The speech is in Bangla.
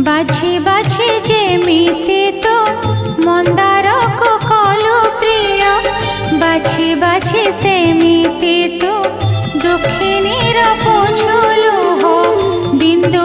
বাছে বাছে যেমিতি তো মন্দারক কলু প্রিয়, বাছে বাছে সেমিতি তো দক্ষিণীর পছলুহ বিন্দু